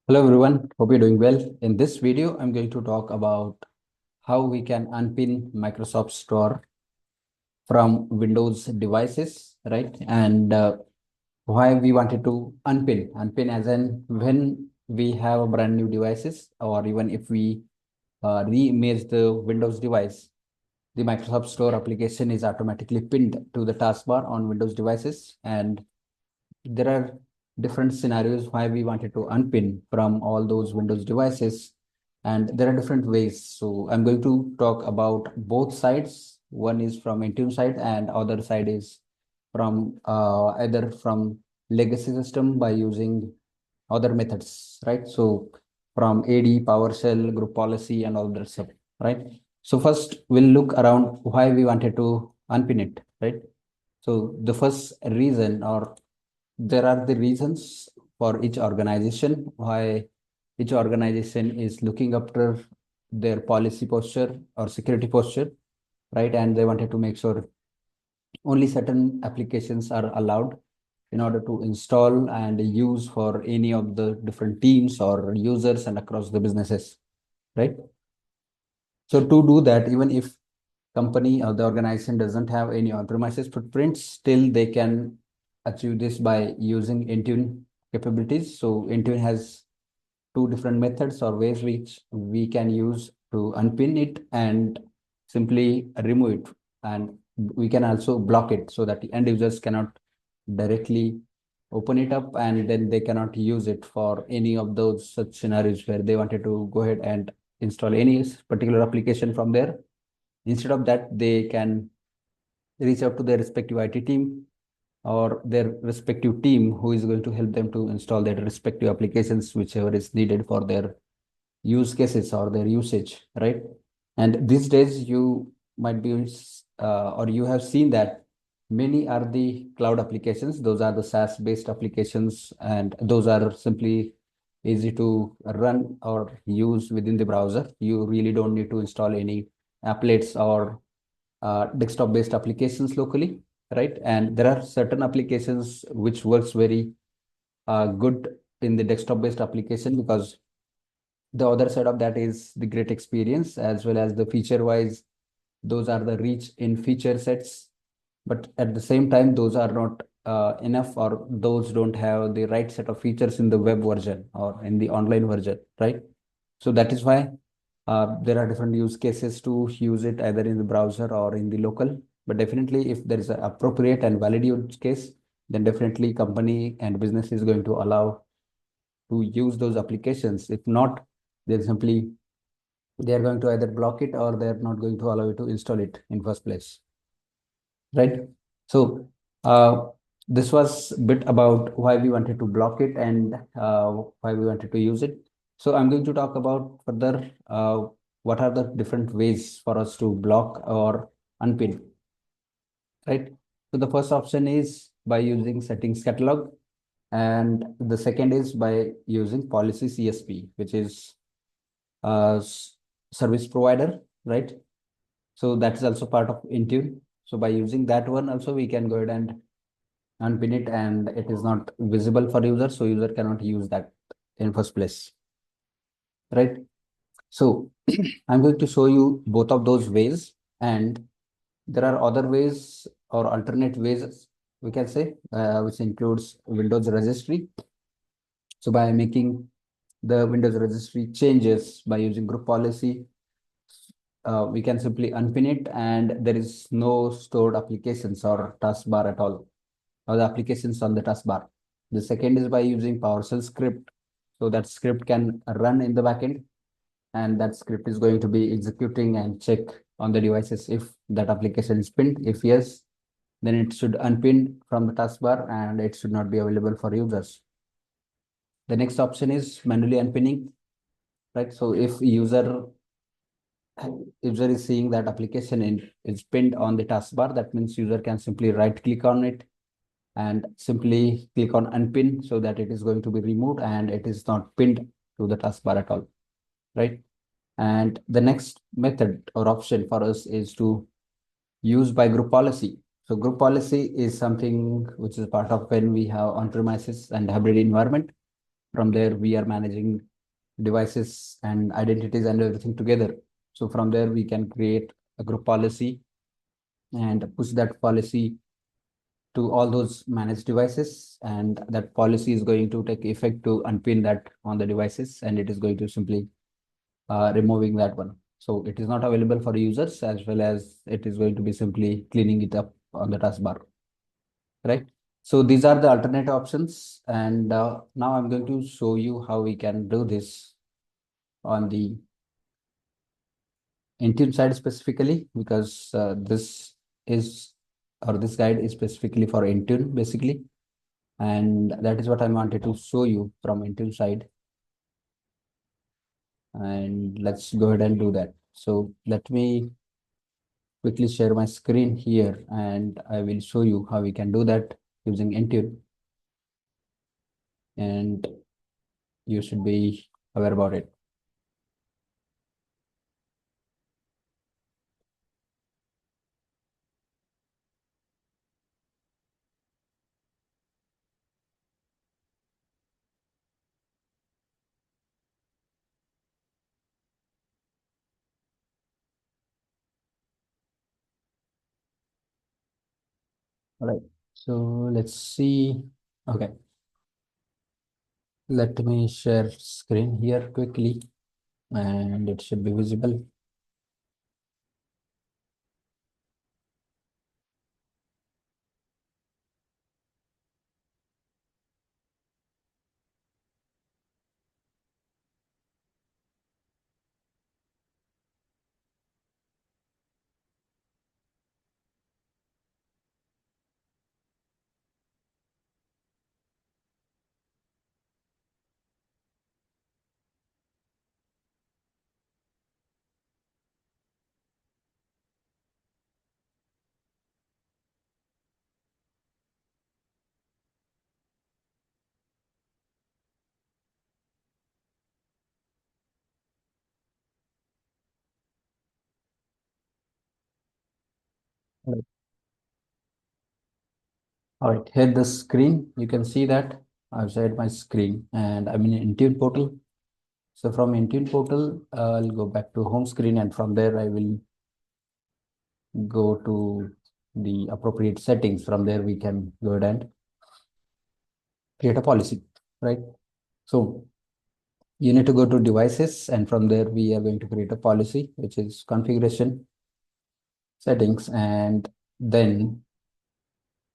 Hello everyone, hope you're doing well. In this video, I'm going to talk about how we can unpin Microsoft Store from Windows devices, right? And why we wanted to unpin as in when we have a brand new devices, or even if we re-image the Windows device, the Microsoft Store application is automatically pinned to the taskbar on Windows devices. And there are different scenarios why we wanted to unpin from all those Windows devices, and there are different ways. So I'm going to talk about both sides. One is from Intune side, and other side is from either from legacy system by using other methods, right? So from AD, PowerShell, group policy, and all that stuff, right? So first we'll look around why we wanted to unpin it, right? So the first reason, or there are the reasons for each organization why each organization is looking after their policy posture or security posture, right? And they wanted to make sure only certain applications are allowed in order to install and use for any of the different teams or users and across the businesses, right? So to do that, even if company or the organization doesn't have any on-premises footprints, still they can achieve this by using Intune capabilities. So Intune has two different methods or ways which we can use to unpin it and simply remove it. And we can also block it so that the end users cannot directly open it up, and then they cannot use it for any of those such scenarios where they wanted to go ahead and install any particular application from there. Instead of that, they can reach out to their respective IT team or their respective team who is going to help them to install their respective applications, whichever is needed for their use cases or their usage, right? And these days, you might be or you have seen that many are the cloud applications. Those are the SaaS-based applications, and those are simply easy to run or use within the browser. You really don't need to install any applets or desktop-based applications locally, right? And there are certain applications which works very good in the desktop-based application, because the other side of that is the great experience as well as the feature-wise. Those are the reach in feature sets, but at the same time, those are not enough, or those don't have the right set of features in the web version or in the online version, right? So that is why there are different use cases to use it either in the browser or in the local. But definitely, if there is an appropriate and valid use case, then definitely company and business is going to allow to use those applications. If not, they are going to either block it or they are not going to allow you to install it in first place, right? So uh, this was a bit about why we wanted to block it and why we wanted to use it. So I'm going to talk about further what are the different ways for us to block or unpin, right? So the first option is by using settings catalog, and the second is by using policy CSP, which is service provider, right? So that's also part of Intune. So by using that one also, we can go ahead and unpin it, and it is not visible for user, so user cannot use that in first place, right? So I'm going to show you both of those ways, and there are other ways or alternate ways, we can say, which includes Windows registry. So by making the Windows registry changes by using group policy, we can simply unpin it, and there is no stored applications or taskbar at all, or the applications on the taskbar. The second is by using PowerShell script. So that script can run in the backend, and that script is going to be executing and check on the devices if that application is pinned. If yes, then it should unpin from the taskbar and it should not be available for users. The next option is manually unpinning, right? So if user is seeing that application is pinned on the taskbar, that means user can simply right click on it and simply click on unpin, so that it is going to be removed and it is not pinned to the taskbar at all, right? And the next method or option for us is to use by group policy. So group policy is something which is part of when we have on-premises and hybrid environment. From there, we are managing devices and identities and everything together. So from there, we can create a group policy and push that policy to all those managed devices, and that policy is going to take effect to unpin that on the devices, and it is going to simply removing that one. So it is not available for users, as well as it is going to be simply cleaning it up on the taskbar, right? So these are the alternate options, and now I'm going to show you how we can do this on the Intune side specifically, because is this guide is specifically for Intune basically, and that is what I wanted to show you from Intune side. And let's go ahead and do that. So let me quickly share my screen here, and I will show you how we can do that using Intune, and you should be aware about it. All right. So let's see. Okay. Let me share screen here quickly, and it should be visible. Right. All right, here the screen, you can see that I've shared my screen and I'm in Intune portal. So from Intune portal, I'll go back to home screen, and from there I will go to the appropriate settings. From there, we can go ahead and create a policy, right? So you need to go to devices, and from there we are going to create a policy, which is configuration settings, and then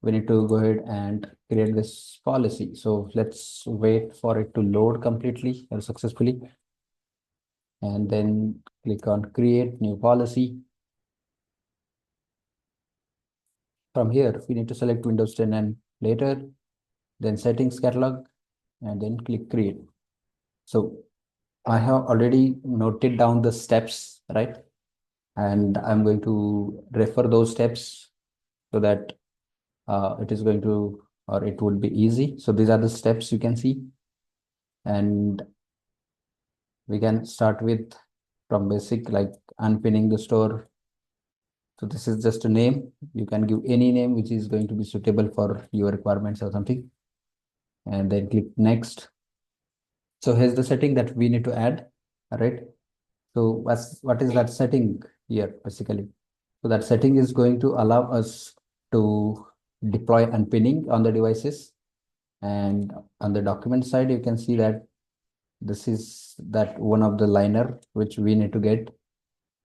we need to go ahead and create this policy. So let's wait for it to load completely or successfully, and then click on create new policy. From here, we need to select Windows 10 and later, then settings catalog, and then click create. So I have already noted down the steps, right? And I'm going to refer those steps so that it is going to, or it would be easy. So these are the steps you can see, and we can start with from basic, like unpinning the store. So this is just a name. You can give any name which is going to be suitable for your requirements or something, and then click next. So here's the setting that we need to add. All right. So what is that setting here basically? So that setting is going to allow us to deploy unpinning on the devices. And on the document side, you can see that this is that one of the liner which we need to get,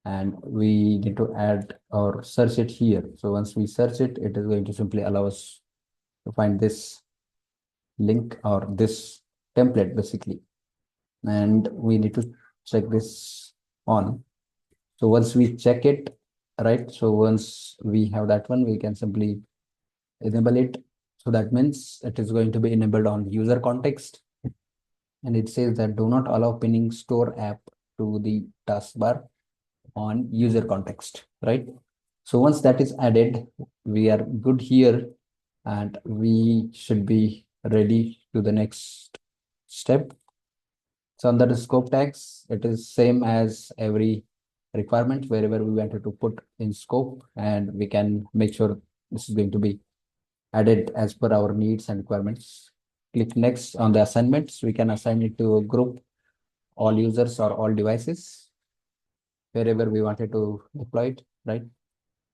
and we need to add or search it here. So once we search it, it is going to simply allow us to find this link or this template basically. And we need to check this on. So once we check it, right? So once we have that one, we can simply enable it. So that means it is going to be enabled on user context. And it says that do not allow pinning store app to the taskbar on user context, right? So once that is added, we are good here, and we should be ready to the next step. So under the scope tags, it is same as every requirement wherever we wanted to put in scope, and we can make sure this is going to be added as per our needs and requirements. click next on the assignments. We can assign it to a group, all users or all devices, wherever we wanted to deploy it, right?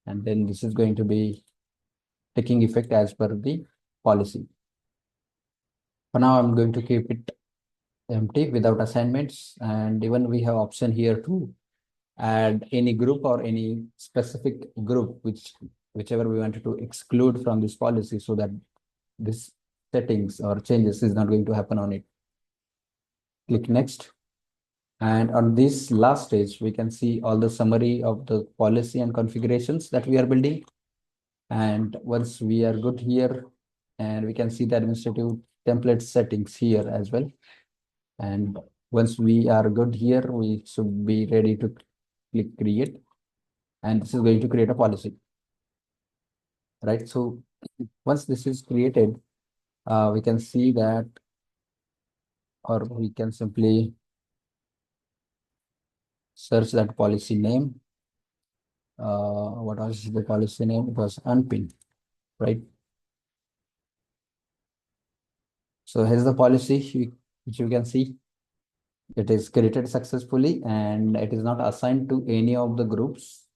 And then this is going to be taking effect as per the policy. For now, I'm going to keep it empty without assignments. And even we have option here to add any group or any specific group, whichever we wanted to exclude from this policy, so that this settings or changes is not going to happen on it. Click next. And on this last stage, we can see all the summary of the policy and configurations that we are building. And once we are good here, and we can see the administrative template settings here as well. And once we are good here, we should be ready to click create. And this is going to create a policy, right? So once this is created, we can see that, or we can simply search that policy name. What was the policy name? It was Unpin, right? So here's the policy, which you can see. It is created successfully and it is not assigned to any of the groups.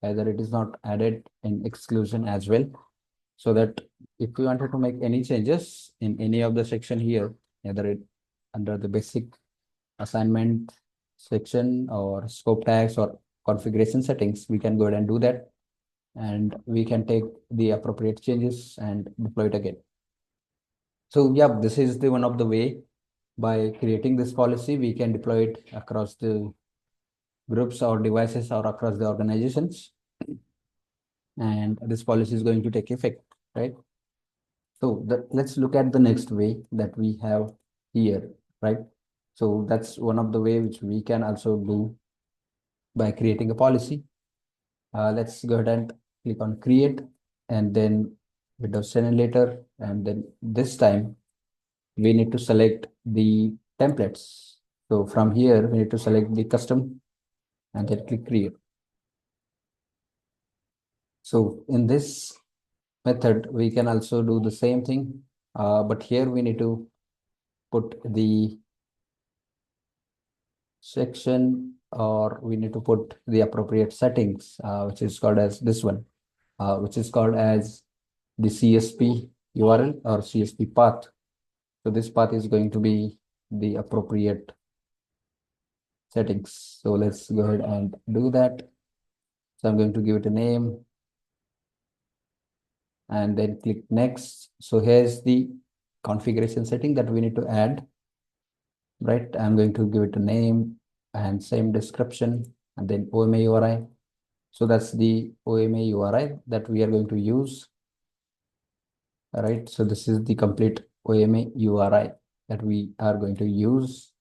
Either it is not added in exclusion as well. So that if we wanted to make any changes in any of the section here, either it under the basic assignment section or scope tags or configuration settings, we can go ahead and do that. And we can take the appropriate changes and deploy it again. So yeah, this is the one of the way. By creating this policy, we can deploy it across the groups or devices or across the organizations. And this policy is going to take effect, right? So let's look at the next way that we have here, right? So that's one of the way which we can also do by creating a policy. Let's go ahead and click on create and then Windows 10 and later. And then this time we need to select the templates. So from here, we need to select the custom and then click create. So in this method, we can also do the same thing, but here we need to put the section, or we need to put the appropriate settings, which is called as this one, which is called as the CSP URL or CSP path. So this path is going to be the appropriate settings. So let's go ahead and do that. So I'm going to give it a name and then click next. So here's the configuration setting that we need to add, right? I'm going to give it a name and same description and then OMA URI. So that's the OMA URI that we are going to use. All right. So this is the complete OMA URI that we are going to use.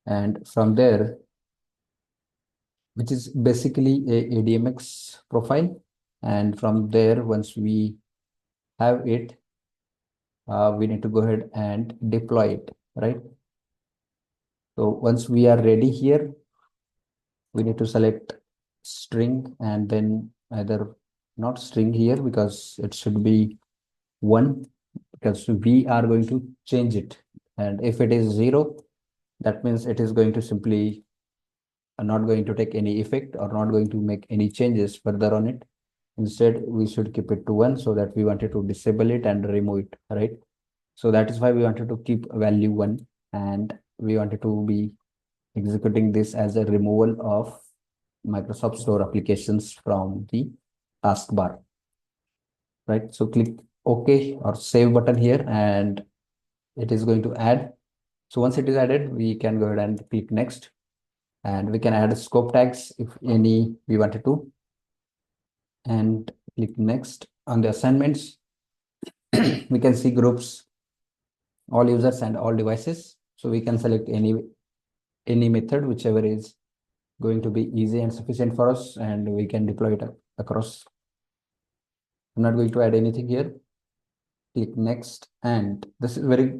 And from there, which is basically a ADMX profile. And from there, once we have it, we need to go ahead and deploy it, right? So once we are ready here, we need to select string and then either not string here because it should be 1 because we are going to change it. And if it is 0, that means it is going to simply not going to take any effect or not going to make any changes further on it. Instead, we should keep it to 1 so that we wanted to disable it and remove it, right? So that is why we wanted to keep value 1 and we wanted to be executing this as a removal of Microsoft Store applications from the taskbar, right? So click OK or save button here and it is going to add. So once it is added, we can go ahead and click next and we can add scope tags if any we wanted to and click next. On the assignments, we can see groups, all users and all devices. So we can select any method, whichever is going to be easy and sufficient for us, and we can deploy it across. I'm not going to add anything here. Click next, and this is very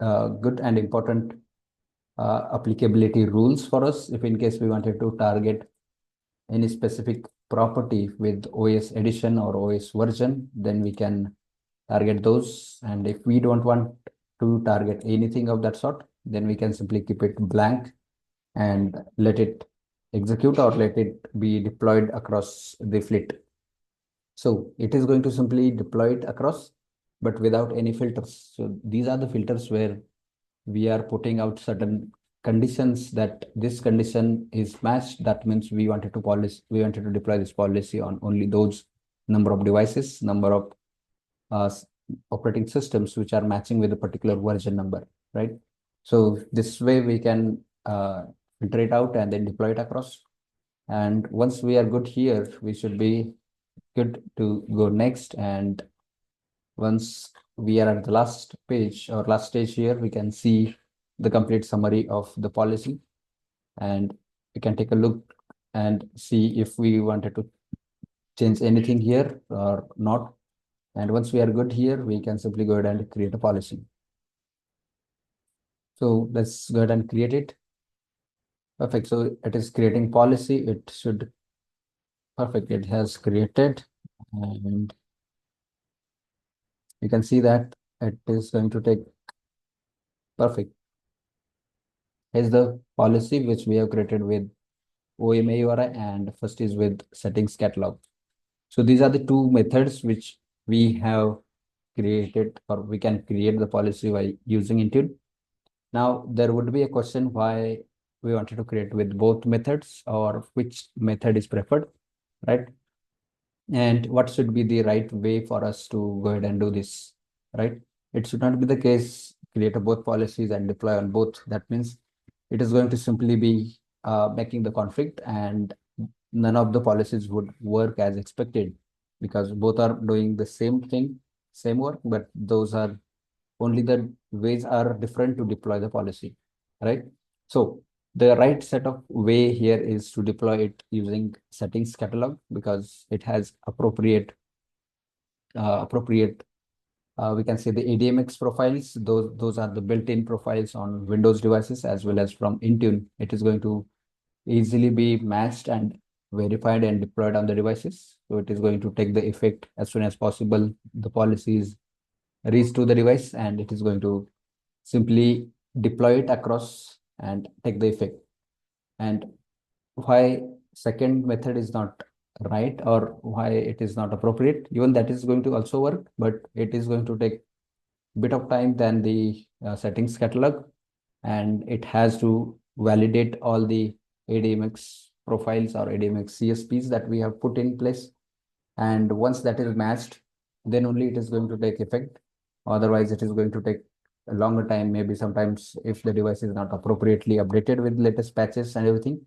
good and important applicability rules for us. If in case we wanted to target any specific property with OS edition or OS version, then we can target those. And if we don't want to target anything of that sort, then we can simply keep it blank and let it execute or let it be deployed across the fleet. So it is going to simply deploy it across, but without any filters. So these are the filters where we are putting out certain conditions that this condition is matched. That means we wanted to deploy this policy on only those number of devices, number of uh, operating systems which are matching with a particular version number, right? So this way we can filter it out and then deploy it across. And once we are good here, we should be good to go next. And once we are at the last page or last stage here, we can see the complete summary of the policy, and we can take a look and see if we wanted to change anything here or not. And once we are good here, we can simply go ahead and create a policy. So let's go ahead and create it. Perfect. So it is creating policy. It should, perfect. It has created, and you can see that it is going to take, perfect. Here's the policy which we have created with OMA URI, and first is with settings catalog. So these are the two methods which we have created, or we can create the policy by using Intune. Now there would be a question why we wanted to create with both methods, or which method is preferred, right? And what should be the right way for us to go ahead and do this, right? It should not be the case, create a both policies and deploy on both. That means it is going to simply be making the conflict, and none of the policies would work as expected, because both are doing the same thing, same work, but those are only the ways are different to deploy the policy, right? So the right set of way here is to deploy it using settings catalog, because it has appropriate we can say the ADMX profiles. Those are the built-in profiles on Windows devices, as well as from Intune. It is going to easily be matched and verified and deployed on the devices. So it is going to take the effect as soon as possible. The policies reach to the device, and it is going to simply deploy it across and take the effect. And why second method is not right, or why it is not appropriate, even that is going to also work, but it is going to take bit of time than the settings catalog, and it has to validate all the ADMX profiles or ADMX CSPs that we have put in place. And once that is matched, then only it is going to take effect. Otherwise, it is going to take a longer time. Maybe sometimes if the device is not appropriately updated with latest patches and everything,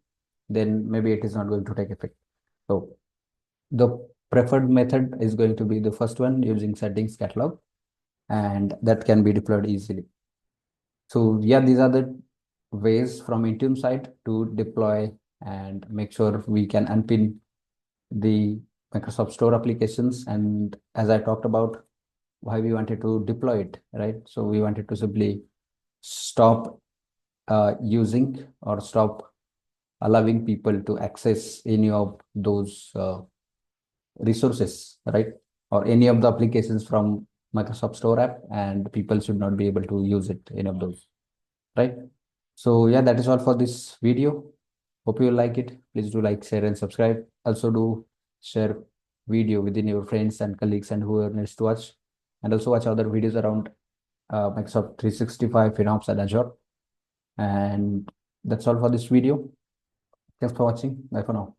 then maybe it is not going to take effect. So the preferred method is going to be the first one, using settings catalog, and that can be deployed easily. So yeah, these are the ways from Intune side to deploy and make sure we can unpin the Microsoft Store applications. And as I talked about, why we wanted to deploy it, right? So we wanted to simply stop using or stop allowing people to access any of those resources, right? Or any of the applications from Microsoft Store app, and people should not be able to use it, any of those, right? So yeah, that is all for this video. Hope you like it. Please do like, share, and subscribe. Also do share video within your friends and colleagues and whoever needs to watch. And also watch other videos around Microsoft 365, FinOps, and Azure. And that's all for this video. Thanks for watching. Bye for now.